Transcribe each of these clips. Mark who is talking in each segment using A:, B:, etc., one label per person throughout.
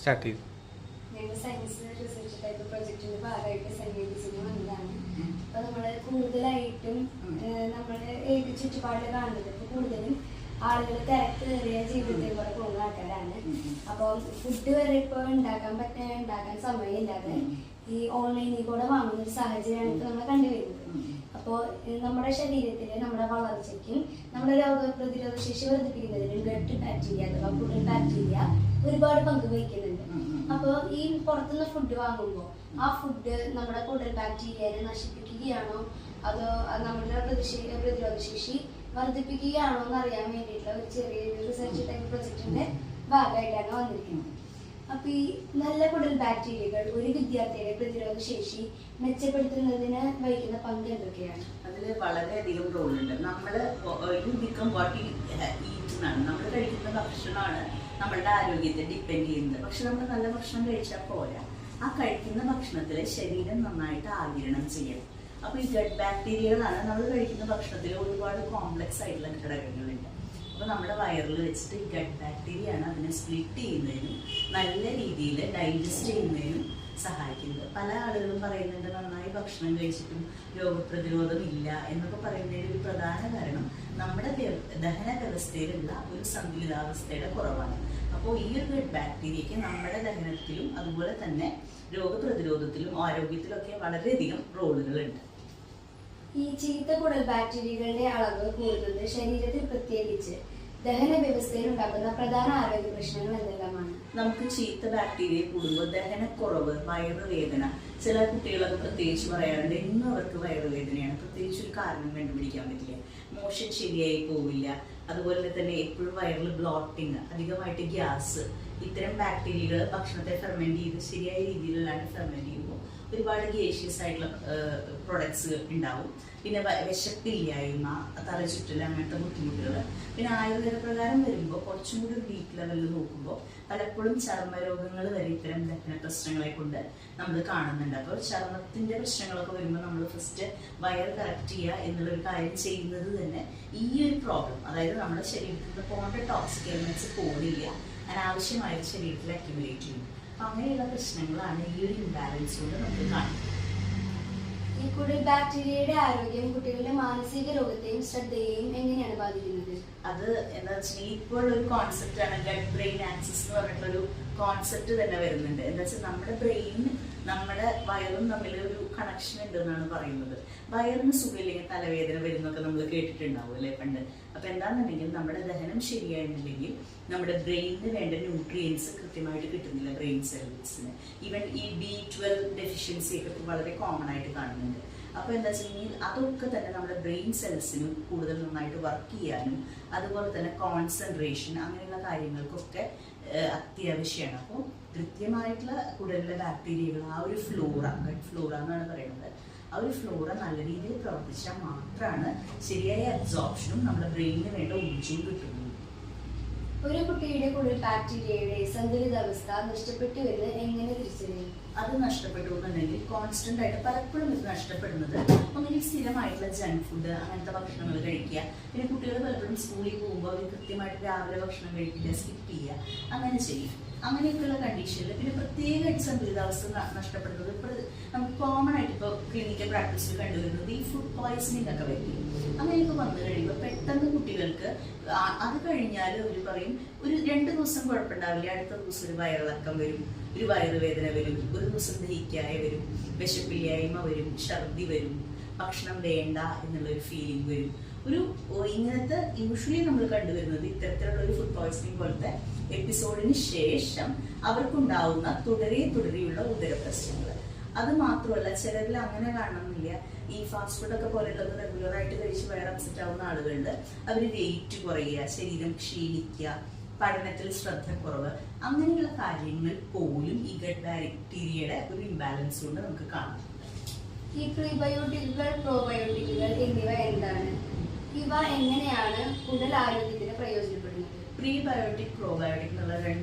A: Start ചെയ്തു?
B: ഞങ്ങൾ science research type പ്രൊജക്ടിന്റെ ഭാഗമായിട്ട് സൈന്റിസ്റ്റിന് വന്നതാണ്. അപ്പൊ നമ്മള് കൂടുതലായിട്ടും നമ്മുടെ ചുറ്റുപാടിൽ കാണുന്നത് ഇപ്പൊ കൂടുതലും ആളുകൾ തിരക്കേറിയ ജീവിതത്തിൽ കൂടെ പോകുന്ന ആൾക്കാരാണ്. അപ്പൊ ഫുഡ് വരെ ഇപ്പൊ ഉണ്ടാക്കാൻ സമയമില്ലാതെ ഈ ഓൺലൈനിൽ കൂടെ വാങ്ങുന്ന ഒരു സാഹചര്യമാണ് ഇപ്പൊ നമ്മൾ കണ്ടുവരുന്നത്. അപ്പോൾ നമ്മുടെ ശരീരത്തിലെ നമ്മുടെ വളർച്ചയ്ക്കും നമ്മുടെ രോഗപ്രതിരോധ ശേഷി വർദ്ധിപ്പിക്കുന്നതിനും ഗട്ട് ബാക്ടീരിയ അഥവാ ഫുഡ് ബാക്ടീരിയ ഒരുപാട് പങ്ക് വഹിക്കുന്നുണ്ട്. അപ്പോൾ ഈ പുറത്തുനിന്ന് ഫുഡ് വാങ്ങുമ്പോൾ ആ ഫുഡ് നമ്മുടെ കുടൽ ബാക്ടീരിയനെ നശിപ്പിക്കുകയാണോ അതോ നമ്മുടെ പ്രതിരോധ ശേഷി വർദ്ധിപ്പിക്കുകയാണോ എന്ന് അറിയാൻ വേണ്ടിയിട്ടുള്ള ഒരു ചെറിയൊരു റിസർച്ച് ടൈപ്പ് പ്രൊജക്ടിന്റെ ഭാഗമായിട്ടാണ് വന്നിരിക്കുന്നത്. അപ്പൊ ഈ നല്ല കുടൽ ബാക്ടീരിയകൾ ഒരു വിദ്യാർത്ഥിയുടെ പ്രതിരോധ ശേഷി മെച്ചപ്പെടുത്തുന്നതിന് വഹിക്കുന്ന പങ്ക് എന്തൊക്കെയാണ്?
C: അതിൽ വളരെയധികം റോളുണ്ട്. നമ്മൾ നമ്മൾ കഴിക്കുന്ന ഭക്ഷണമാണ് നമ്മളുടെ ആരോഗ്യത്തെ ഡിപ്പെൻഡ് ചെയ്യുന്നത്. പക്ഷെ നമ്മൾ നല്ല ഭക്ഷണം കഴിച്ചാൽ പോരാ, ആ കഴിക്കുന്ന ഭക്ഷണത്തിൽ ശരീരം നന്നായിട്ട് ആഗിരണം ചെയ്യണം. അപ്പൊ ഈ ഗട്ട് ബാക്ടീരിയകളാണ് നമ്മൾ കഴിക്കുന്ന ഭക്ഷണത്തിൽ ഒരുപാട് കോംപ്ലക്സ് ആയിട്ടുള്ള ഘടകങ്ങളുണ്ട്. അപ്പൊ നമ്മുടെ വയറിൽ വെച്ചിട്ട് ഈ ഗട്ട് ബാക്ടീരിയ ആണ് അതിനെ സ്പ്ലിറ്റ് ചെയ്യുന്നതിനും നല്ല രീതിയിൽ ഡൈജസ്റ്റ് ചെയ്യുന്നതിനും സഹായിക്കുന്നത്. പല ആളുകളും പറയുന്നുണ്ട് നന്നായി ഭക്ഷണം കഴിച്ചിട്ടും രോഗപ്രതിരോധം ഇല്ല എന്നൊക്കെ പറയുന്നതിന് ഒരു പ്രധാന കാരണം നമ്മുടെ ദഹന വ്യവസ്ഥയിലുള്ള ഒരു സന്തുലിതാവസ്ഥയുടെ കുറവാണ്. അപ്പോൾ ഈ ഒരു ഗട്ട് ബാക്ടീരിയക്ക് നമ്മുടെ ദഹനത്തിലും അതുപോലെ തന്നെ രോഗപ്രതിരോധത്തിലും ആരോഗ്യത്തിലൊക്കെ വളരെയധികം റോളുകളുണ്ട്.
B: ഈ ചീത്ത കുടൽ ബാക്ടീരിയകളുടെ അളവ് കൂടുന്നത് ശരീരത്തിൽ പ്രത്യേകിച്ച് ദഹന വ്യവസ്ഥയിൽ ഉണ്ടാക്കുന്ന പ്രധാന ആരോഗ്യ പ്രശ്നങ്ങൾ എന്തെല്ലാമാണ്?
C: നമുക്ക് ചീത്ത ബാക്ടീരിയ കൂടുമ്പോൾ ദഹനക്കുറവ്, വയറുവേദന, ചില കുട്ടികളൊക്കെ പ്രത്യേകിച്ച് പറയാറുണ്ട് ഇന്നും അവർക്ക് വയറുവേദനയാണ്, പ്രത്യേകിച്ച് ഒരു കാരണം കണ്ടുപിടിക്കാൻ പറ്റില്ല, മോഷൻ ശരിയായി പോവില്ല, അതുപോലെ തന്നെ എപ്പോഴും വയറിൽ ബ്ലോട്ടിങ്, അധികമായിട്ട് ഗ്യാസ്, ഇത്തരം ബാക്ടീരിയകൾ ഭക്ഷണത്തെ ഫെർമെന്റ് ചെയ്ത് ശരിയായ രീതിയിലല്ലാണ്ട് ഫെർമെന്റ് ചെയ്യുമ്പോൾ ഒരുപാട് ഗേഷ്യസ് ആയിട്ടുള്ള പ്രൊഡക്ട്സ് ഉണ്ടാവും. പിന്നെ വിശപ്പില്ലായ്മ, തലചുറ്റൽ, അങ്ങനത്തെ ബുദ്ധിമുട്ടുകൾ. പിന്നെ ആയുർവേദ പ്രകാരം വരുമ്പോൾ കുറച്ചും കൂടി ഡീപ്പ് ലെവലിൽ നോക്കുമ്പോൾ പലപ്പോഴും ചർമ്മരോഗങ്ങൾ വരെ ഇത്തരം ദഹന പ്രശ്നങ്ങളെ കൊണ്ട് നമ്മൾ കാണുന്നുണ്ട്. അപ്പോൾ ചർമ്മത്തിന്റെ പ്രശ്നങ്ങളൊക്കെ വരുമ്പോൾ നമ്മൾ ഫസ്റ്റ് വയർ കറക്റ്റ് ചെയ്യുക എന്നുള്ളൊരു കാര്യം ചെയ്യുന്നത് തന്നെ ഈ ഒരു പ്രോബ്ലം, അതായത് നമ്മുടെ ശരീരത്തിൽ നിന്ന് പോകേണ്ട ടോക്സിക് എലമെന്റ്സ് പോണില്ല, അനാവശ്യമായ ശരീരത്തിൽ അക്യുമുലേറ്റ് ചെയ്യും. അങ്ങനെയുള്ള പ്രശ്നങ്ങളാണ് ഈ ഒരു ഇംബാലൻസ് കൊണ്ട് നമുക്ക് കാണുന്നത്.
B: ഈ കുടൽ ബാക്ടീരിയയുടെ ആരോഗ്യം കുട്ടികളുടെ മാനസിക രോഗത്തെയും ശ്രദ്ധയെയും എങ്ങനെയാണ് ബാധിക്കുന്നത്?
C: അത് എന്താ വെച്ചാൽ ഇപ്പോൾ ഒരു കോൺസെപ്റ്റ് ആണ് ഗട്ട് ബ്രെയിൻ ആക്സിസ് എന്ന് പറഞ്ഞിട്ടുള്ളൊരു കോൺസെപ്റ്റ് തന്നെ വരുന്നുണ്ട്. എന്താ വെച്ചാൽ നമ്മുടെ ബ്രെയിൻ നമ്മുടെ വയറും തമ്മിൽ ഒരു കണക്ഷൻ ഉണ്ട് എന്നാണ് പറയുന്നത്. വയറിന് സുഖമില്ലെങ്കിൽ തലവേദന വരുന്നൊക്കെ നമ്മൾ കേട്ടിട്ടുണ്ടാവും അല്ലെ പണ്ട്. അപ്പൊ എന്താണെന്നുണ്ടെങ്കിൽ നമ്മുടെ ദഹനം ശരിയായിരുന്നില്ലെങ്കിൽ നമ്മുടെ ബ്രെയിനിന് വേണ്ട ന്യൂട്രിയൻസ് കൃത്യമായിട്ട് കിട്ടുന്നില്ല ബ്രെയിൻ സെൽസിന്. ഈവൻ ഈ B12 ഡെഫിഷ്യൻസി ഒക്കെ വളരെ കോമൺ ആയിട്ട് കാണുന്നുണ്ട്. അപ്പൊ എന്താ വെച്ചാൽ അതൊക്കെ തന്നെ നമ്മുടെ ബ്രെയിൻ സെൽസിനും കൂടുതൽ നന്നായിട്ട് വർക്ക് ചെയ്യാനും അതുപോലെ തന്നെ കോൺസെൻട്രേഷൻ അങ്ങനെയുള്ള കാര്യങ്ങൾക്കൊക്കെ അത്യാവശ്യമാണ്. അപ്പോൾ കൃത്യമായിട്ടുള്ള കുടലിലെ ബാക്ടീരിയകൾ ആ ഒരു ഫ്ലോറ, ഗട്ട് ഫ്ലോറ എന്നാണ് പറയുന്നത്, ആ ഒരു ഫ്ലോറ നല്ല രീതിയിൽ പ്രവർത്തിച്ചാൽ മാത്രമാണ് ശരിയായ അബ്സോർപ്ഷനും നമ്മുടെ ബ്രെയിനിന് വേണ്ട ഊർജ്ജവും കിട്ടുന്നത്.
B: ഒരു കുട്ടിയുടെ കുടൽ ബാക്ടീരിയയുടെ സന്തുലിതാവസ്ഥ നഷ്ടപ്പെട്ടു എന്ന് എങ്ങനെ തിരിച്ചറിയും?
C: അത് നഷ്ടപ്പെട്ടു എന്നുണ്ടെങ്കിൽ കോൺസ്റ്റന്റ് ആയിട്ട് പലപ്പോഴും ഇത് നഷ്ടപ്പെടുന്നത് ഒന്നെങ്കിൽ സ്ഥിരമായിട്ടുള്ള ജങ്ക് ഫുഡ് അങ്ങനത്തെ ഭക്ഷണങ്ങൾ കഴിക്കുക. പിന്നെ കുട്ടികൾ പലപ്പോഴും സ്കൂളിൽ പോകുമ്പോൾ അവർ കൃത്യമായിട്ട് രാവിലെ ഭക്ഷണം കഴിക്കില്ല, സ്കിപ്പ് ചെയ്യുക, അങ്ങനെ ചെയ്യും. അങ്ങനെയൊക്കെയുള്ള കണ്ടീഷനിൽ പിന്നെ പ്രത്യേകമായിട്ട് സന്തുലിതാവസ്ഥ നഷ്ടപ്പെടുന്നത് നമുക്ക് കോമൺ ആയിട്ട് ഇപ്പോൾ ക്ലിനിക്കൽ പ്രാക്ടീസിൽ കണ്ടുവരുന്നത് ഈ ഫുഡ് പോയ്സണിങ് ഒക്കെ വരും. അങ്ങനെയൊക്കെ വന്നു കഴിയുമ്പോൾ പെട്ടെന്ന് കുട്ടികൾക്ക് അത് കഴിഞ്ഞാൽ അവർ പറയും ഒരു 2 ദിവസം കുഴപ്പമുണ്ടാവില്ല, അടുത്ത ദിവസം ഒരു വയറിളക്കം വരും, ഒരു വയറുവേദന വരും, ഒരു ദിവസം ദഹിക്കായ വരും, വിശപ്പില്ലായ്മ വരും, ഛർദി വരും, ഭക്ഷണം വേണ്ട എന്നുള്ളൊരു ഫീലിംഗ് വരും. ഇങ്ങനത്തെ യൂഷ്വലി നമ്മൾ കണ്ടുവരുന്നത് ഇത്തരത്തിലുള്ള ഒരു ഫുഡ് പോയ്സണിങ് പോലത്തെ എപ്പിസോഡിന് ശേഷം അവർക്കുണ്ടാവുന്ന തുടരെയുള്ള ഉദരപ്രശ്നങ്ങൾ. അത് മാത്രമല്ല ചിലരിൽ അങ്ങനെ കാണണമെന്നില്ല, ഈ ഫാസ്റ്റ് ഫുഡ് ഒക്കെ പോലെയുള്ളത് റെഗുലർ ആയിട്ട് കഴിച്ച് വയർ അപ്സെറ്റ് ആവുന്ന ആളുകളുണ്ട്. അവർ വെയിറ്റ് കുറയുക, ശരീരം ക്ഷീണിക്കുക, പഠനത്തിൽ ശ്രദ്ധക്കുറവ്, അങ്ങനെയുള്ള കാര്യങ്ങൾ പോലും ഈ ഗട്ട് ബാക്ടീരിയയുടെ ഒരു ഇംബാലൻസ് കൊണ്ട് നമുക്ക് കാണാം.
B: ഈ പ്രീബയോട്ടിക്കുകൾ, പ്രോബയോട്ടിക്കുകൾ എന്നിവ എന്താണ്? ഇവ എങ്ങനെയാണ് കുടൽ ആരോഗ്യത്തിന് പ്രയോജനപ്പെടുന്നത്?
C: പ്രീബയോട്ടിക്, പ്രോബയോട്ടിക് എന്നുള്ള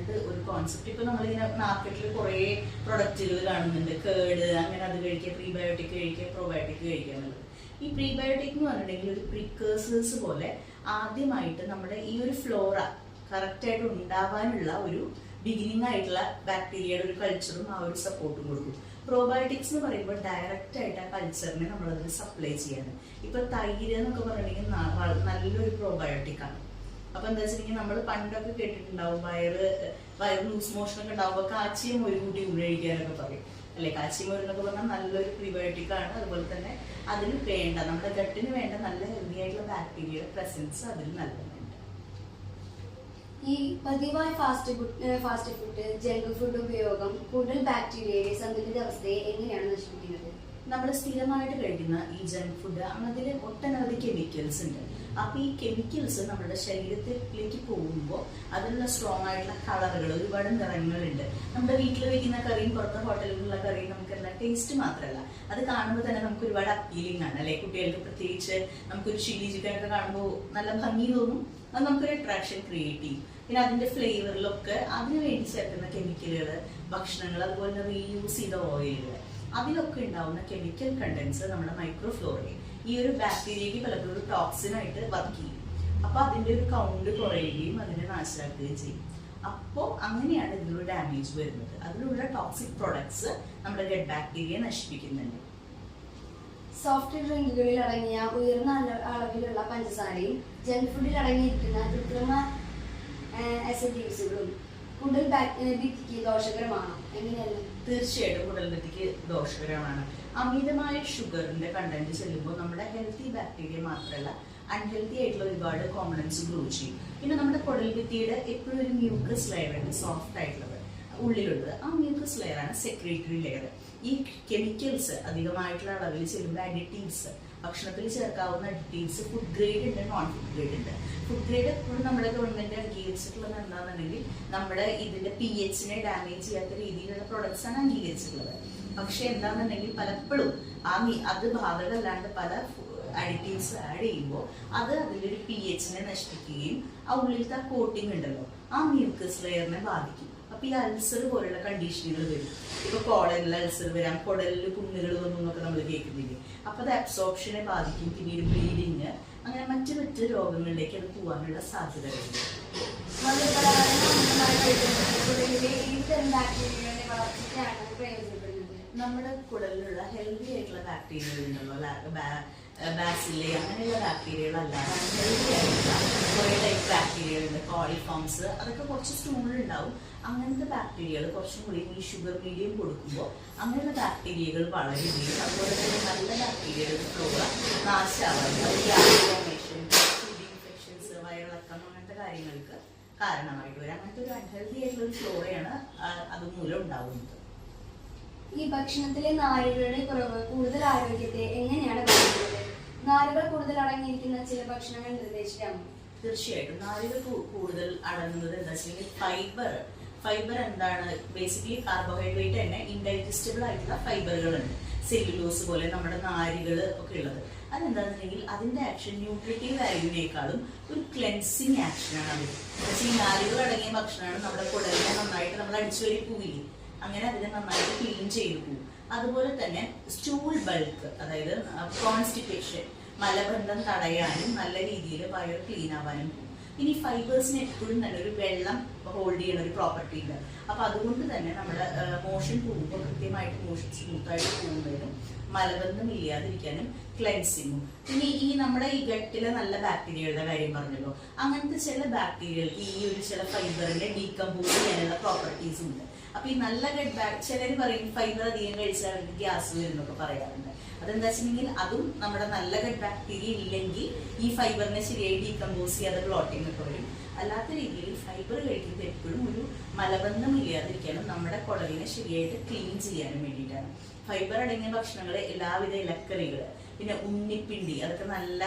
C: ഒരു കോൺസെപ്റ്റ് ഇപ്പൊ നമ്മളിങ്ങനെ മാർക്കറ്റിൽ കുറെ പ്രൊഡക്റ്റുകൾ കാണുന്നുണ്ട്. കേട് അങ്ങനെ അത് കഴിക്കുക, പ്രീബയോട്ടിക് കഴിക്കുക, പ്രോബയോട്ടിക് കഴിക്കുക എന്നുള്ളത്. ഈ പ്രീബയോട്ടിക് എന്ന് പറഞ്ഞിട്ടുണ്ടെങ്കിൽ ഒരു പ്രിക്കേഴ്സേഴ്സ് പോലെ ആദ്യമായിട്ട് നമ്മുടെ ഈ ഒരു ഫ്ലോറ കറക്റ്റായിട്ട് ഉണ്ടാവാനുള്ള ഒരു ബിഗിനിങ് ആയിട്ടുള്ള ബാക്ടീരിയയുടെ ഒരു കൾച്ചറും ആ ഒരു സപ്പോർട്ടും കൊടുക്കും. പ്രോബയോട്ടിക്സ് എന്ന് പറയുമ്പോൾ ഡയറക്റ്റ് ആയിട്ട് ആ കൾച്ചറിനെ നമ്മളതിന് സപ്ലൈ ചെയ്യാണ്. ഇപ്പൊ തൈര് എന്നൊക്കെ പറഞ്ഞിട്ടുണ്ടെങ്കിൽ നല്ലൊരു പ്രോബയോട്ടിക് ആണ്. അപ്പൊ എന്താ വെച്ചിട്ടുണ്ടെങ്കിൽ നമ്മൾ പണ്ടൊക്കെ കേട്ടിട്ടുണ്ടാവും വയറ് ലൂസ് മോഷൻ ഒക്കെ ഉണ്ടാവുമ്പോൾ കാച്ചിയും ഒരു കൂട്ടി ഉപയോഗിക്കാനൊക്കെ പറയും അല്ലെ. കാച്ചിയും ഒരു എന്നൊക്കെ പറഞ്ഞാൽ നല്ലൊരു പ്രീബയോട്ടിക് ആണ്. അതുപോലെ തന്നെ അതിന് വേണ്ട നമ്മുടെ ഗട്ടിന് വേണ്ട നല്ല ഹെൽത്തി ആയിട്ടുള്ള ബാക്ടീരിയയുടെ പ്രസൻസ് അതിൽ നല്ലതുണ്ട്.
B: ഈ പതിവായ ഫാസ്റ്റ് ഫുഡ് ജങ്ക് ഫുഡ് ഉപയോഗം കൂടുതൽ ബാക്ടീരിയയുടെ സന്തുലിതാവസ്ഥയെ എങ്ങനെയാണ് നശിപ്പിക്കുന്നത്?
C: നമ്മൾ സ്ഥിരമായിട്ട് കഴിക്കുന്ന ഈ ജങ്ക് ഫുഡ് അതിൽ ഒട്ടനവധി കെമിക്കൽസ് ഉണ്ട്. അപ്പൊ ഈ കെമിക്കൽസ് നമ്മുടെ ശരീരത്തിലേക്ക് പോകുമ്പോൾ അതിലുള്ള സ്ട്രോങ് ആയിട്ടുള്ള കളറുകൾ, ഒരുപാട് നിറങ്ങളുണ്ട്. നമ്മുടെ വീട്ടിൽ വെക്കുന്ന കറിയും പുറത്തെ ഹോട്ടലിലുള്ള കറിയും നമുക്ക് എന്താ ടേസ്റ്റ് മാത്രമല്ല, അത് കാണുമ്പോൾ തന്നെ നമുക്ക് ഒരുപാട് അപ്പീലിംഗ് ആണ് അല്ലെ. കുട്ടികൾക്ക് പ്രത്യേകിച്ച് നമുക്കൊരു ചില്ലി ചിക്കൻ ഒക്കെ കാണുമ്പോൾ നല്ല ഭംഗി തോന്നും, അത് നമുക്കൊരു അട്രാക്ഷൻ ക്രിയേറ്റ് ചെയ്യും. പിന്നെ അതിന്റെ ഫ്ലേവറിലൊക്കെ അതിന് വേണ്ടി ചേർക്കുന്ന കെമിക്കലുകൾ, ഭക്ഷണങ്ങൾ, അതുപോലെ റീയൂസ് ചെയ്ത ഓയിലുകൾ, അതിലൊക്കെ ഉണ്ടാവുന്ന കെമിക്കൽ കണ്ടൻസ് നമ്മുടെ മൈക്രോഫ്ലോറയിൽ ഈ ഒരു ബാക്ടീരിയക്ക് പലപ്പോഴും ഒരു ടോക്സിനായിട്ട് വർക്ക് ചെയ്യും. അപ്പൊ അതിന്റെ ഒരു കൗണ്ട് കുറയുകയും അതിനെ നാശാക്കുകയും ചെയ്യും. അപ്പോൾ അങ്ങനെയാണ് ഇതിലൊരു ഡാമേജ് വരുന്നത്. അതിലുള്ള ടോക്സിക് പ്രൊഡക്ട്സ് നമ്മുടെ ഗട്ട് ബാക്ടീരിയയെ നശിപ്പിക്കുന്നുണ്ട്.
B: സോഫ്റ്റ് ഡ്രിങ്കുകളിൽ അടങ്ങിയ ഉയർന്ന അളവിലുള്ള പഞ്ചസാരയും ജങ്ക് ഫുഡിൽ അടങ്ങിയിരിക്കുന്ന കൃത്രിമ അസിഡീവ്സുകളും കുടൽ ഭിത്തിക്ക് ദോഷകരമാണോ? എങ്ങനെയല്ല?
C: തീർച്ചയായിട്ടും കുടൽ ഭിത്തിക്ക് ദോഷകരമാണ്. അമിതമായ ഷുഗറിന്റെ കണ്ടന്റ് ചെല്ലുമ്പോൾ നമ്മുടെ ഹെൽത്തി ബാക്ടീരിയ മാത്രമല്ല അൺഹെൽത്തി ആയിട്ടുള്ള ഒരുപാട് കോമ്പണൻസ് ഗ്രോ ചെയ്യും. പിന്നെ നമ്മുടെ കുടൽ ഭിത്തിയുടെ എപ്പോഴും ഒരു മ്യൂക്കസ് ലെയർ ഉണ്ട്, സോഫ്റ്റ് ആയിട്ടുള്ളത് ഉള്ളിലുള്ളത്. ആ മ്യൂക്കസ് ലെയർ ആണ് സെക്രീറ്ററി ലെയർ. ഈ കെമിക്കൽസ് അധികമായിട്ടുള്ള അളവിൽ ചെല്ലുമ്പോൾ അഡിറ്റീവ്സ്, ഭക്ഷണത്തിൽ ചേർക്കാവുന്ന അഡിറ്റീവ്സ് ഫുഡ് ഗ്രേഡ് ഉണ്ട്, നോൺ ഫുഡ് ഗ്രേഡ് ഉണ്ട്. ഫുഡ് ഗ്രേഡ് എപ്പോഴും നമ്മുടെ ഗവൺമെന്റ് അംഗീകരിച്ചിട്ടുള്ളത് എന്താണെന്നുണ്ടെങ്കിൽ നമ്മുടെ ഇതിന്റെ pH നെ ഡാമേജ് ചെയ്യാത്ത രീതിയിലുള്ള പ്രൊഡക്ട്സ് ആണ് അംഗീകരിച്ചിട്ടുള്ളത്. പക്ഷെ എന്താണെന്നുണ്ടെങ്കിൽ പലപ്പോഴും അത് ബാധകമല്ലാണ്ട് പല അഡിറ്റീവ്സ് ആഡ് ചെയ്യുമ്പോൾ അത് അതിൻ്റെ ഒരു pH നെ നശിപ്പിക്കുകയും ആ ഉള്ളിലത്തെ കോട്ടിംഗ് ഉണ്ടല്ലോ ആ മ്യൂക്കസ് ലെയറിനെ ബാധിക്കും. അപ്പൊ ഈ അൾസർ പോലുള്ള കണ്ടീഷനുകൾ വരും. ഇപ്പൊ കോളനിൽ അൾസർ വരാം, കുടലിൽ പുണ്ണുകൾ വന്നു എന്നൊക്കെ നമ്മൾ കേൾക്കുന്നില്ലേ. അപ്പൊ അത് അബ്സോർപ്ഷനെ ബാധിക്കും, പിന്നീട് ബ്ലീഡിങ്, അങ്ങനെ മറ്റു രോഗങ്ങളിലേക്ക് അത് പോകാനുള്ള സാധ്യതകളുണ്ട്. നമ്മുടെ കുടലിലുള്ള ഹെൽത്തി ആയിട്ടുള്ള ബാക്ടീരിയകൾ ഉണ്ടല്ലോ, ബാസിലെ അങ്ങനെയുള്ള ബാക്ടീരിയകളല്ലാതെ അൺഹെൽത്തി ആയിട്ടുള്ള കുറേ ടൈപ്പ് ബാക്ടീരിയകളുണ്ട്, കോളിഫോംസ്, അതൊക്കെ കുറച്ച് സ്റ്റൂളിലുണ്ടാവും. അങ്ങനത്തെ ബാക്ടീരിയകൾ കുറച്ചും കൂടി ഈ ഷുഗർ മീഡിയം കൊടുക്കുമ്പോൾ അങ്ങനെയുള്ള ബാക്ടീരിയകൾ വളരുകയും അതുപോലെ തന്നെ നല്ല ബാക്ടീരിയകളുടെ ഫ്ലോറ നാശാവുക, ഇൻഫെക്ഷൻസ്, വയറിളക്കം, അങ്ങനത്തെ കാര്യങ്ങൾക്ക് കാരണമായിട്ട് വരും. അങ്ങനത്തെ ഒരു അൺഹെൽത്തി ആയിട്ടുള്ള ഒരു ഫ്ലോറയാണ് അതുമൂലം ഉണ്ടാവുന്നത്.
B: ഈ ഭക്ഷണത്തിലെ നാരുകളുടെ കുറവ് കൂടുതൽ ആരോഗ്യത്തെ എങ്ങനെയാണ് ബാധിക്കുന്നത്? നാരുകൾ കൂടുതൽ അടങ്ങിയിരിക്കുന്ന ചില ഭക്ഷണങ്ങൾ നിർദ്ദേശിക്കാമോ?
C: തീർച്ചയായിട്ടും നാരുകൾ കൂടുതൽ അടങ്ങുന്നത് എന്താ വെച്ചാൽ ഫൈബർ എന്താണ്? ബേസിക്കലി കാർബോഹൈഡ്രേറ്റ് തന്നെ ഇൻഡൈജസ്റ്റബിൾ ആയിട്ടുള്ള ഫൈബറുകളുണ്ട്, സെല്ലുലോസ് പോലെ നമ്മുടെ നാരുകൾ ഒക്കെ ഉള്ളത്. അതെന്താണെന്നുണ്ടെങ്കിൽ അതിന്റെ ആക്ഷൻ ന്യൂട്രിറ്റീവ് വാല്യൂവിനേക്കാളും ഒരു ക്ലെൻസിങ് ആക്ഷനാണ് അത്. പക്ഷേ ഈ നാരുകൾ അടങ്ങിയ ഭക്ഷണമാണ് നമ്മുടെ കുടലിനെ നന്നായിട്ട് നമ്മൾ അടിച്ചുവരി പോവില്ലേ, അങ്ങനെ അതിനെ നന്നായിട്ട് ക്ലീൻ ചെയ്തു പോകും. അതുപോലെ തന്നെ സ്റ്റൂൾ ബൾക്ക്, അതായത് കോൺസ്റ്റിപ്പേഷൻ, മലബന്ധം തടയാനും നല്ല രീതിയിൽ വയർ ക്ലീൻ ആവാനും പോകും. ഇനി ഫൈബേഴ്സിന് എപ്പോഴും തന്നെ ഒരു വെള്ളം ഹോൾഡ് ചെയ്യുന്ന ഒരു പ്രോപ്പർട്ടി ഉണ്ട്. അപ്പൊ അതുകൊണ്ട് തന്നെ നമ്മുടെ മോഷൻ പോകുമ്പോൾ കൃത്യമായിട്ട് മോഷൻ സ്മൂത്തായിട്ട് പോകുന്നതിനും മലബന്ധം ഇല്ലാതിരിക്കാനും ക്ലെൻസിങ്ങും. പിന്നെ ഈ നമ്മുടെ ഈ ഗട്ടിലെ നല്ല ബാക്ടീരിയകളുടെ കാര്യം പറഞ്ഞല്ലോ, അങ്ങനത്തെ ചില ബാക്ടീരിയകൾക്ക് ഈ ഒരു ചില ഫൈബറിന്റെ ഡീകമ്പോസ് ചെയ്യാനുള്ള പ്രോപ്പർട്ടീസ് ഉണ്ട്. അപ്പൊ ഈ നല്ല ഗട്ട് ചിലർ പറയും ഫൈബർ അധികം കഴിച്ചാൽ അവർക്ക് ഗ്യാസ് വരുന്നൊക്കെ പറയാറുണ്ട്. അതെന്താ വെച്ചിട്ടുണ്ടെങ്കിൽ അതും നമ്മുടെ നല്ല ഗട്ട് ബാക്ടീരിയ ഇല്ലെങ്കിൽ ഈ ഫൈബറിനെ ശരിയായി ഡീകമ്പോസ് ചെയ്യാതെ ബ്ലോട്ടിംഗ് ഒക്കെ വരും. അല്ലാത്ത രീതിയിൽ ഫൈബർ കഴിക്കുന്നത് എപ്പോഴും ഒരു മലബന്ധം ഇല്ലാതിരിക്കാനും നമ്മുടെ കുടലിനെ ശരിയായിട്ട് ക്ലീൻ ചെയ്യാനും വേണ്ടിയിട്ടാണ്. ഫൈബർ അടങ്ങിയ ഭക്ഷണങ്ങൾ എല്ലാവിധ ഇലക്കറികൾ, പിന്നെ ഉണ്ണിപ്പിണ്ടി, അതൊക്കെ നല്ല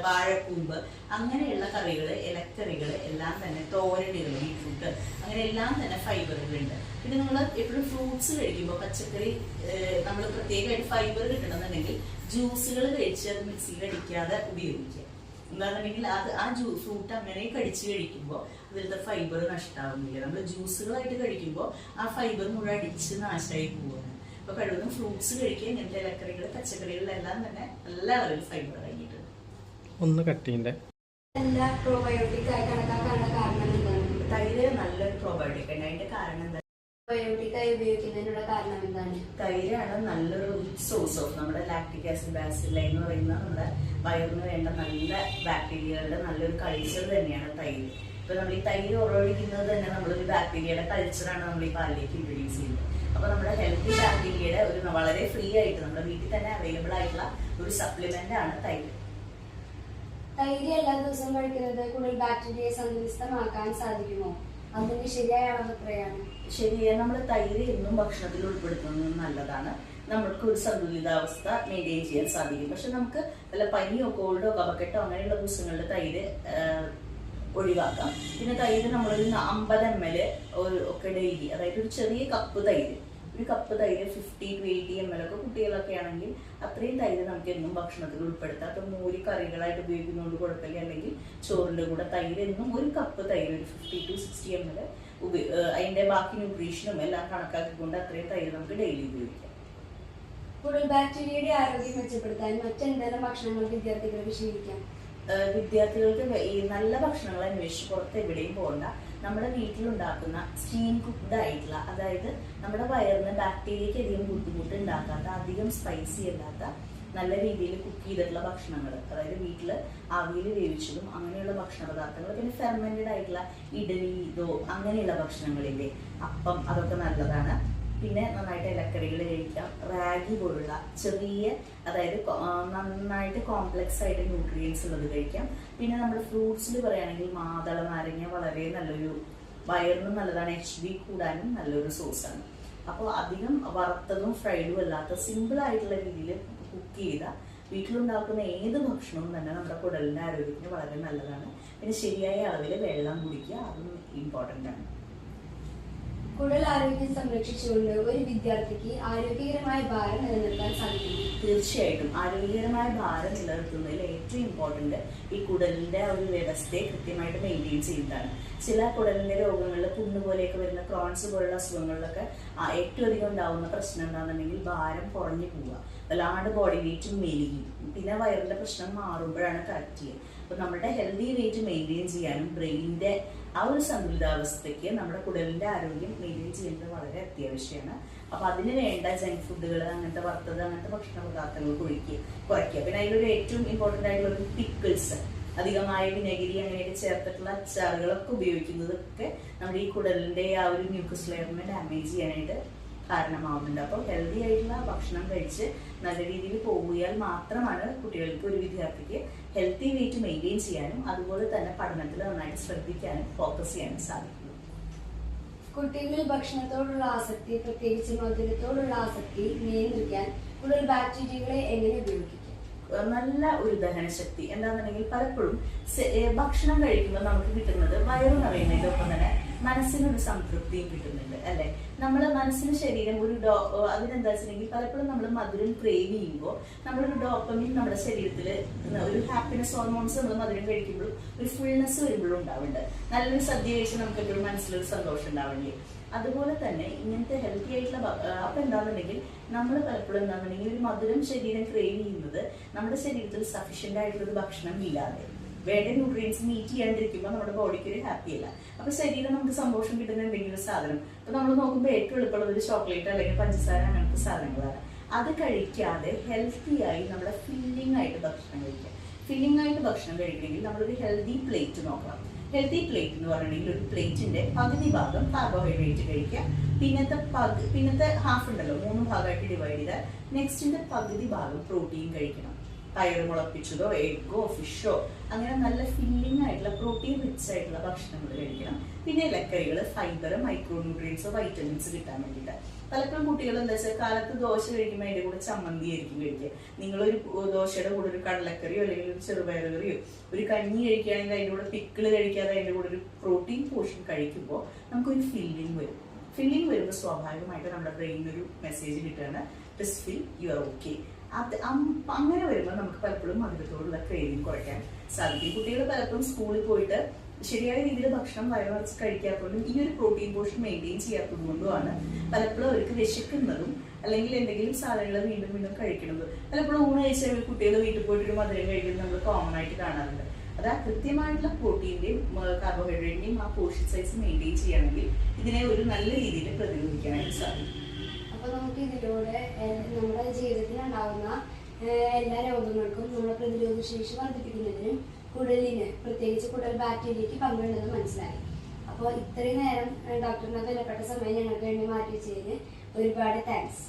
C: വാഴക്കൂമ്പ്, അങ്ങനെയുള്ള കറികൾ, ഇലക്കറികൾ എല്ലാം തന്നെ, തോരനുകൾ, ബീട്രൂട്ട്, അങ്ങനെ എല്ലാം തന്നെ ഫൈബറുകളുണ്ട്. പിന്നെ നമ്മൾ എപ്പോഴും ഫ്രൂട്ട്സ് കഴിക്കുമ്പോൾ പച്ചക്കറി നമ്മൾ പ്രത്യേകമായിട്ട് ഫൈബർ കിട്ടണമെന്നുണ്ടെങ്കിൽ ജ്യൂസുകൾ കഴിച്ച് അത് മിക്സിയിൽ അടിക്കാതെ ഉപയോഗിക്കുക. എന്താണെന്നുണ്ടെങ്കിൽ ആ ഫ്രൂട്ട് അങ്ങനെ കടിച്ച് കഴിക്കുമ്പോൾ അതിലത്തെ ഫൈബർ നഷ്ടമാകുന്നില്ല. നമ്മൾ ജ്യൂസുകളായിട്ട് കഴിക്കുമ്പോൾ ആ ഫൈബർ മുഴുവൻ അടിച്ച് നാശമായി പോവുകയാണ്. അപ്പൊ കഴിവതും ഫ്രൂട്ട്സ് കഴിക്കുക, ഇങ്ങനത്തെ ഇലക്കറികൾ, പച്ചക്കറികളിലെല്ലാം തന്നെ നല്ല അളവിൽ ഫൈബർ അടങ്ങിയിട്ടുണ്ട്.
B: പ്രോബയോട്ടിക് ആയി കണക്കാക്കാനുള്ള കാരണം എന്താണ്?
C: തൈര് നല്ലൊരു പ്രോബയോട്ടിക് ആണ്. അതിന്റെ
B: പ്രോബയോട്ടിക് ആയി ഉപയോഗിക്കുന്നതിനുള്ള കാരണം എന്താണ്?
C: തൈരാണ് നല്ലൊരു സോഴ്സ് ഓഫ് നമ്മുടെ ലാക്ടിക് ആസിഡ് ബാസില്ല എന്ന് പറയുന്ന നമ്മുടെ വയറിന് വേണ്ട നല്ല ബാക്ടീരിയകളുടെ നല്ലൊരു കൾച്ചർ തന്നെയാണ് തൈര്. ഇപ്പൊ നമ്മൾ ഈ തൈര് ഉറവിക്കുന്നത് തന്നെ നമ്മളൊരു ബാക്ടീരിയയുടെ കൾച്ചറാണ് നമ്മൾ ഈ പാലിലേക്ക് ഇൻട്രൊഡ്യൂസ് ചെയ്യുന്നത്. അപ്പൊ നമ്മുടെ ഹെൽത്തി ബാക്ടീരിയയുടെ ഒരു വളരെ ഫ്രീ ആയിട്ട് നമ്മുടെ വീട്ടിൽ തന്നെ അവൈലബിൾ ആയിട്ടുള്ള ഒരു സപ്ലിമെന്റ് ആണ് തൈര്.
B: തൈര് എല്ലാ ദിവസവും കഴിക്കുന്നത് കൂടുതൽ ബാക്ടീരിയയെ സന്തുലിതമാക്കാൻ സാധിക്കുമോ? അതിന്റെ ശരിയായ അളവ് എത്രയാണ്?
C: ശരിയാണ്, നമ്മൾ തൈര് എന്നും ഭക്ഷണത്തിൽ ഉൾപ്പെടുത്തുന്നത് നല്ലതാണ്. നമ്മൾക്ക് ഒരു സന്തുലിതാവസ്ഥ മെയിൻറ്റെയിൻ ചെയ്യാൻ സാധിക്കും. പക്ഷെ നമുക്ക് വല്ല പനിയോ കോൾഡോ കഫക്കെട്ടോ അങ്ങനെയുള്ള ദിവസങ്ങളിൽ തൈര് ഒഴിവാക്കാം. പിന്നെ തൈര് നമ്മളൊരു 50 ml ഒക്കെ ഡെയിലി, അതായത് ഒരു ചെറിയ കപ്പ് തൈര്, ഒരു കപ്പ് തൈര് 50 to 80 ml ഒക്കെ കുട്ടികളൊക്കെ ആണെങ്കിൽ അത്രയും തൈര് നമുക്ക് എന്നും ഭക്ഷണത്തിൽ ഉൾപ്പെടുത്താം. അപ്പം മോര് കറികളായിട്ട് ഉപയോഗിക്കുന്നതുകൊണ്ട് കുഴപ്പമില്ല. അല്ലെങ്കിൽ ചോറിൻ്റെ കൂടെ തൈര് എന്നും ഒരു കപ്പ് തൈര് ഒരു 50 to 60 ml അതിൻ്റെ ബാക്കി ന്യൂട്രീഷനും എല്ലാം കണക്കാക്കിക്കൊണ്ട് അത്രയും തൈര് നമുക്ക് ഡെയിലി ഉപയോഗിക്കാം.
B: കൂടുതൽ ബാക്ടീരിയയുടെ ആരോഗ്യം മെച്ചപ്പെടുത്താൻ മറ്റെന്തെല്ലാം ഭക്ഷണങ്ങൾ വിദ്യാർത്ഥികൾക്ക് ശീലിക്കാം?
C: വിദ്യാർത്ഥികൾക്ക് ഈ നല്ല ഭക്ഷണങ്ങൾ അന്വേഷിച്ച് പുറത്ത് എവിടെയും പോകണ്ട. നമ്മുടെ വീട്ടിലുണ്ടാക്കുന്ന സ്റ്റീം കുക്ക്ഡ് ആയിട്ടുള്ള, അതായത് നമ്മുടെ വയറിന് ബാക്ടീരിയക്ക് അധികം ബുദ്ധിമുട്ട് ഉണ്ടാക്കാത്ത, അധികം സ്പൈസി അല്ലാത്ത നല്ല രീതിയിൽ കുക്ക് ചെയ്തിട്ടുള്ള ഭക്ഷണങ്ങൾ, അതായത് വീട്ടിൽ ആവിയിൽ വേവിച്ചതും അങ്ങനെയുള്ള ഭക്ഷണ പദാർത്ഥങ്ങൾ. പിന്നെ ഫെർമെന്റഡ് ആയിട്ടുള്ള ഇഡലി, ദോ അങ്ങനെയുള്ള ഭക്ഷണങ്ങളില്ലേ, അപ്പം, അതൊക്കെ നല്ലതാണ്. പിന്നെ നന്നായിട്ട് ഇലക്കറികൾ കഴിക്കാം. റാഗി പോലുള്ള ചെറിയ, അതായത് നന്നായിട്ട് കോംപ്ലക്സ് ആയിട്ട് ന്യൂട്രിയൻസ് ഉള്ളത് കഴിക്കാം. പിന്നെ നമ്മൾ ഫ്രൂട്ട്സിൽ പറയുകയാണെങ്കിൽ മാതള നാരങ്ങ വളരെ നല്ലൊരു, വയറിനും നല്ലതാണ്, HB കൂടാനും നല്ലൊരു സോഴ്സാണ്. അപ്പോൾ അധികം വറുത്തതും ഫ്രൈഡും അല്ലാത്ത സിമ്പിൾ ആയിട്ടുള്ള രീതിയിൽ കുക്ക് ചെയ്ത വീട്ടിലുണ്ടാക്കുന്ന ഏത് ഭക്ഷണവും തന്നെ നമ്മുടെ കുടലിൻ്റെ ആരോഗ്യത്തിന് വളരെ നല്ലതാണ്. പിന്നെ ശരിയായ അളവിൽ വെള്ളം കുടിക്കുക, അതും ഇമ്പോർട്ടൻ്റ് ആണ്.
B: കുടൽ ആരോഗ്യം സംരക്ഷിച്ചുകൊണ്ട് ഒരു വിദ്യാർത്ഥിക്ക് ആരോഗ്യകരമായ ഭാരം നിലനിർത്താൻ സാധിക്കും?
C: തീർച്ചയായിട്ടും ആരോഗ്യകരമായ ഭാരം നിലനിർത്തുന്നതിൽ ഏറ്റവും ഇമ്പോർട്ടൻ്റ് ഈ കുടലിൻ്റെ ഒരു വ്യവസ്ഥയെ കൃത്യമായിട്ട് മെയിൻറ്റെയിൻ ചെയ്യുന്നതാണ്. ചില കുടലിൻ്റെ രോഗങ്ങളിൽ പുണ്ണുപോലെയൊക്കെ വരുന്ന ക്രോൺസ് പോലുള്ള അസുഖങ്ങളിലൊക്കെ ഏറ്റവും അധികം ഉണ്ടാകുന്ന പ്രശ്നം എന്താണെന്നുണ്ടെങ്കിൽ ഭാരം കുറഞ്ഞു പോവുക, വല്ലാണ്ട് ബോഡി വെയിറ്റ് മെലിയും. പിന്നെ വയറിൻ്റെ പ്രശ്നം മാറുമ്പോഴാണ് കറക്റ്റ് ചെയ്യുക. അപ്പോൾ നമ്മുടെ ഹെൽത്തി വെയിറ്റ് മെയിൻറ്റെയിൻ ചെയ്യാനും ബ്രെയിനിൻ്റെ ആ ഒരു സന്തുലിതാവസ്ഥയ്ക്ക് നമ്മുടെ കുടലിൻ്റെ ആരോഗ്യം മെയിൻറ്റെയിൻ ചെയ്യുന്നത് വളരെ അത്യാവശ്യമാണ്. അപ്പോൾ അതിന് വേണ്ട ജങ്ക് ഫുഡുകൾ, അങ്ങനത്തെ വറുത്തത്, അങ്ങനത്തെ ഭക്ഷണ പദാർത്ഥങ്ങൾ കുറയ്ക്കുക. പിന്നെ അതിലൊരു ഏറ്റവും ഇമ്പോർട്ടൻ്റ് ആയിട്ടുള്ള ഒരു പിക്കിൾസ്, അധികമായ വിനഗിരി അങ്ങനെയൊക്കെ ചേർത്തിട്ടുള്ള അച്ചാറുകളൊക്കെ ഉപയോഗിക്കുന്നതൊക്കെ നമ്മുടെ ഈ കുടലിൻ്റെ ആ ഒരു മ്യൂക്കസ് ലെയറിനെ ഡാമേജ് ചെയ്യാനായിട്ട് കാരണമാവുന്നുണ്ട്. അപ്പോൾ ഹെൽത്തി ആയിട്ടുള്ള ഭക്ഷണം കഴിച്ച് നല്ല രീതിയിൽ പോയാൽ മാത്രമാണ് കുട്ടികൾക്ക്, ഒരു വിദ്യാർത്ഥിക്ക് ഹെൽത്തി വെയിറ്റ് മെയിൻറ്റെയിൻ ചെയ്യാനും അതുപോലെ തന്നെ പഠനത്തിൽ നന്നായിട്ട് ശ്രദ്ധിക്കാനും ഫോക്കസ് ചെയ്യാനും സാധിക്കും.
B: കുട്ടികളിൽ ഭക്ഷണത്തോടുള്ള ആസക്തി, പ്രത്യേകിച്ച് മധുരത്തോടുള്ള ആസക്തി നിയന്ത്രിക്കാൻ കൂടുതൽ ബാക്ടീരിയകളെ എങ്ങനെ ഉപയോഗിക്കും?
C: നല്ല ഒരു ദഹനശക്തി എന്താണെന്നുണ്ടെങ്കിൽ പലപ്പോഴും ഭക്ഷണം കഴിക്കുമ്പോൾ നമുക്ക് കിട്ടുന്നത് വയറു നിറയുന്നതിനൊപ്പം തന്നെ മനസ്സിനൊരു സംതൃപ്തിയും കിട്ടുന്നുണ്ട്, അല്ലെ? നമ്മുടെ മനസ്സിന് ശരീരം ഒരു അതിനെന്താ വെച്ചിട്ടുണ്ടെങ്കിൽ പലപ്പോഴും നമ്മൾ മധുരം ക്രേവ് ചെയ്യുമ്പോൾ നമ്മളൊരു ഡോപ്പമിൻ നമ്മുടെ ശരീരത്തിൽ ഒരു ഹാപ്പിനെസ് ഹോർമോൺസ് നമ്മൾ മധുരം കഴിക്കുമ്പോഴും ഒരു ഫുൾനെസ് വരുമ്പോഴും ഉണ്ടാവുന്നുണ്ട്. നല്ലൊരു സദ്യ കഴിച്ച് നമുക്ക് എപ്പോഴും മനസ്സിലൊരു സന്തോഷം ഉണ്ടാവില്ലേ? അതുപോലെ തന്നെ ഇങ്ങനത്തെ ഹെൽത്തി ആയിട്ടുള്ള അപ്പം എന്താണെന്നുണ്ടെങ്കിൽ നമ്മൾ പലപ്പോഴും എന്താണെന്നുണ്ടെങ്കിൽ ഒരു മധുരം ശരീരം ക്രേവ് ചെയ്യുന്നത് നമ്മുടെ ശരീരത്തിൽ സഫീഷ്യൻ്റ് ആയിട്ടുള്ളൊരു ഭക്ഷണം ഇല്ലാതെ വേണ്ട ന്യൂട്രിയൻസ് മീറ്റ് ചെയ്യാണ്ടിരിക്കുമ്പോൾ നമ്മുടെ ബോഡിക്ക് ഒരു ഹാപ്പി അല്ല. അപ്പോൾ ശരീരം നമുക്ക് സന്തോഷം കിട്ടുന്ന എന്തെങ്കിലും ഒരു സാധനം, അപ്പോൾ നമ്മൾ നോക്കുമ്പോൾ ഏറ്റവും എളുപ്പമുള്ളത് ഒരു ചോക്ലേറ്റ് അല്ലെങ്കിൽ പഞ്ചസാര അങ്ങനത്തെ സാധനങ്ങളാണ്. അത് കഴിക്കാതെ ഹെൽത്തി ആയി നമ്മുടെ ഫില്ലിംഗ് ആയിട്ട് ഭക്ഷണം കഴിക്കുക. ഫില്ലിംഗ് ആയിട്ട് ഭക്ഷണം കഴിക്കണമെങ്കിൽ നമ്മളൊരു ഹെൽത്തി പ്ലേറ്റ് നോക്കണം. ഹെൽത്തി പ്ലേറ്റ് എന്ന് പറഞ്ഞിട്ടുണ്ടെങ്കിൽ ഒരു പ്ലേറ്റിന്റെ പകുതി ഭാഗം കാർബോഹൈഡ്രേറ്റ് കഴിക്കുക, പിന്നത്തെ ഹാഫ് ഉണ്ടല്ലോ 3 ഭാഗമായിട്ട് ഡിവൈഡ് ചെയ്താൽ നെക്സ്റ്റിന്റെ പകുതി ഭാഗം പ്രോട്ടീൻ കഴിക്കണം. പയറ് മുളപ്പിച്ചതോ എഗ്ഗോ ഫിഷോ അങ്ങനെ നല്ല ഫില്ലിംഗ് ആയിട്ടുള്ള പ്രോട്ടീൻ റിച്ച് ആയിട്ടുള്ള ഭക്ഷണങ്ങൾ കഴിക്കണം. പിന്നെ ഇലക്കറികൾ, ഫൈബർ, മൈക്രോ ന്യൂട്രിയൻസ്, വൈറ്റമിൻസ് കിട്ടാൻ വേണ്ടിയിട്ട്. പലപ്പോഴും കുട്ടികൾ എന്താ വെച്ചാൽ കാലത്ത് ദോശ കഴിക്കുമ്പോൾ അതിൻ്റെ കൂടെ ചമ്മന്തി ആയിരിക്കും കഴിക്കുക. നിങ്ങളൊരു ദോശയുടെ കൂടെ ഒരു കടലക്കറിയോ അല്ലെങ്കിൽ ഒരു ചെറുപയർ കറിയോ ഒരു കഞ്ഞി കഴിക്കുകയാണെങ്കിൽ അതിൻ്റെ കൂടെ പിക്കിള് കഴിക്കാതെ അതിൻ്റെ കൂടെ ഒരു പ്രോട്ടീൻ പോർഷൻ കഴിക്കുമ്പോൾ നമുക്കൊരു ഫില്ലിംഗ് വരും. ഫില്ലിംഗ് വരുമ്പോൾ സ്വാഭാവികമായിട്ട് നമ്മുടെ ബ്രെയിനൊരു മെസ്സേജ് കിട്ടുകയാണ്, test fill you are okay. അങ്ങനെ വരുമ്പോൾ നമുക്ക് പലപ്പോഴും മധുരത്തോടുള്ള ക്രേവിംഗ് കുറയ്ക്കാൻ സാധിക്കും. കുട്ടികൾ പലപ്പോഴും സ്കൂളിൽ പോയിട്ട് ശരിയായ രീതിയിൽ ഭക്ഷണം വയറ് നിറച്ച് കഴിക്കാത്തതുകൊണ്ടും ഈ ഒരു പ്രോട്ടീൻ പോർഷൻ മെയിൻറ്റെയിൻ ചെയ്യാത്തത് കൊണ്ടുമാണ് പലപ്പോഴും അവർക്ക് വിശക്കുന്നതും അല്ലെങ്കിൽ എന്തെങ്കിലും സാധനങ്ങൾ വീണ്ടും വീണ്ടും കഴിക്കുന്നതും. പലപ്പോഴും ഊണ് കഴിച്ച കുട്ടികൾ വീട്ടിൽ പോയിട്ടൊരു മധുരം കഴിക്കുന്നത് നമ്മൾ കോമൺ ആയിട്ട് കാണാറുണ്ട്. അത് ആ കൃത്യമായിട്ടുള്ള പ്രോട്ടീന്റെയും കാർബോഹൈഡ്രേറ്റിന്റെയും ആ പോർഷൻ സൈസ് മെയിൻറ്റെയിൻ ചെയ്യുകയാണെങ്കിൽ ഇതിനെ ഒരു നല്ല രീതിയിൽ പ്രതിരോധിക്കാനായിട്ട് സാധിക്കും.
B: അപ്പൊ നമുക്ക് ഇതിലൂടെ നമ്മുടെ ജീവിതത്തിൽ ഉണ്ടാകുന്ന എല്ലാ രോഗങ്ങൾക്കും നമ്മുടെ പ്രതിരോധ ശേഷി വർദ്ധിപ്പിക്കുന്നതിനും കുടലിന് പ്രത്യേകിച്ച് കുടൽ ബാക്ടീരിയക്ക് പങ്കുണ്ടെന്ന് മനസ്സിലായി. അപ്പോൾ ഇത്രയും നേരം ഡോക്ടറിനെ വിലപ്പെട്ട സമയം ഞങ്ങൾക്ക് വേണ്ടി മാറ്റി വെച്ചതിന് ഒരുപാട് താങ്ക്സ്.